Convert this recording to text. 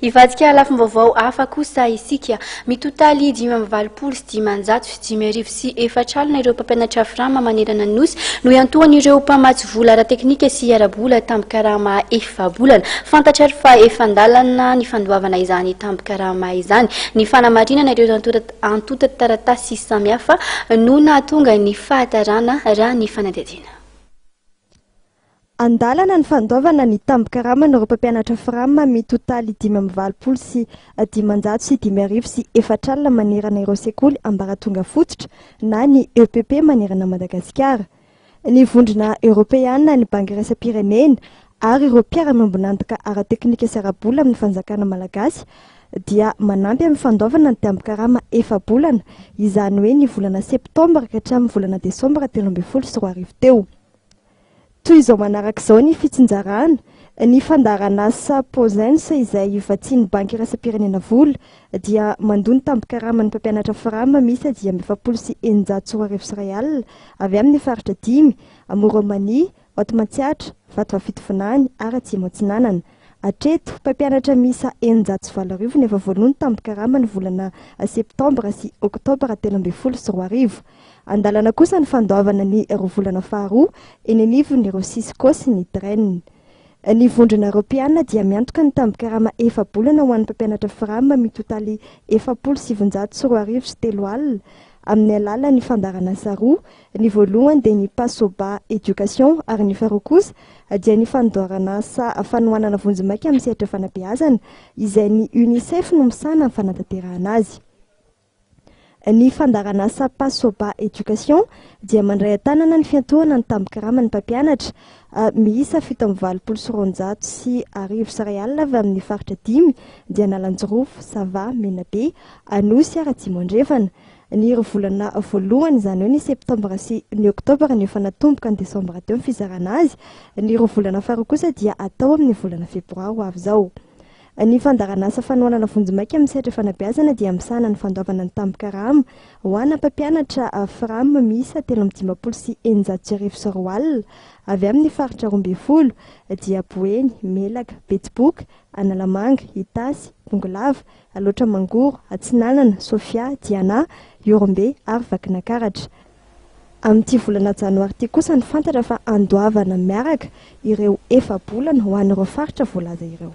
Ivadika lafim-baovao hafa kosa isika mitotaly 520 sy 500 sy 4 alina ireo mpampianatra frama manerana ny nosy no iantohan'ireo mpamatsy vola ara-teknika sy ara-bola tambikarama efa-bolana. Fantatrary fa efa-ndalana ny fandoavana izany tambikarama izany. Ny fanamarinana ireo antota-taratasy samihafa no nahatonga ny fahatarana raha ny fanadihadiana. Andalana ny fandoavana ny tambikarama ny mpampianatra frama mitotaly 520 sy 500 sy 500 sy 4 alina manerana ireo sekoly ambaratonga fototra na ny EPP manerana Madagasikara. Ny vondrona Europeana, ny bangy iraisam-pirenena ary ireo mpiara-miombonantoka ara-teknika sy ara-bola amin'ny fanjakana malagasy dia manampy amin'ny fandoavana ny tambikarama efa-bolana, izany hoe ny volana septambra ka hatramin'ny volana desambra 2024 teo. Toy izao manarak'izao ny fitsinjarana ny fandaran'asa Pozensa izay vatsian'ny banky iraisam-pirenena vola dia mandony tambikarama ny mpampianatra frama misy 740 real avy amin'ny faritra 5 Moromania, Otmatsiatra, Vatovafitovinany ary Atsimo-Atsinanana. Hatreto mpampianatra misa 740 nefa voalony tambikarama ny volana septambra sy oktobra 2024. Andalana kosa ny fandoavana ny rovolana faharoa eny anivon'ireo Cisco sy ny Dren. Ny vondrona Europeana dia miantoka ny tambikarama efa-bolana ho an'ny mpampianatra frama mitotaly 720 sy 3 alina amin'ny alalan'ny fandaran'asa roa. Ny voalohany dia ny Pasoba Education ary ny faharoa kosa dia ny fandaran'asa fanohanana vonjimaika amin'ny sehatra fanabeazana izay ny UNICEF no misana amin'ny fanatanterahana azy. Ny fandaran'asa Pasoba Education dia mandray tanana ny fiantohana ny tambikarama ny mpampianatra miisa 720 sy 100 real avy amin'ny faritra 5 dia Nalanjorofo, Sava, Menabe, Anosy ary Atsimo-Andrefana. Ny volana voalohany izany hoe ny septambra sy ny oktobra ny efa natomboka ny desambra teo ny fizarana azy. Ny volana faharoa kosa dia atao amin'ny volana febroary ho avy izao. Ny fandaran'asa fanohanana vonjimaika amin'ny sehatra fanabeazana dia misana ny fandoavana ny tambikarama ho ana mpampianatra frama miisa 350 sy 900 alina avy amin'ny faritra 12 dia Boeny, Melaka, Betsiboka, Analamanga, Itasy, Bongolava, Alotra Mangoro, Atsinanana, Sofia, Diana, Yorombe ary Vakinakaratra. Amin'ity volana janoary ity kosa ny fantatra fa andoavana miaraka ireo efa-bolana ho an'ireo faritra voalaza ireo.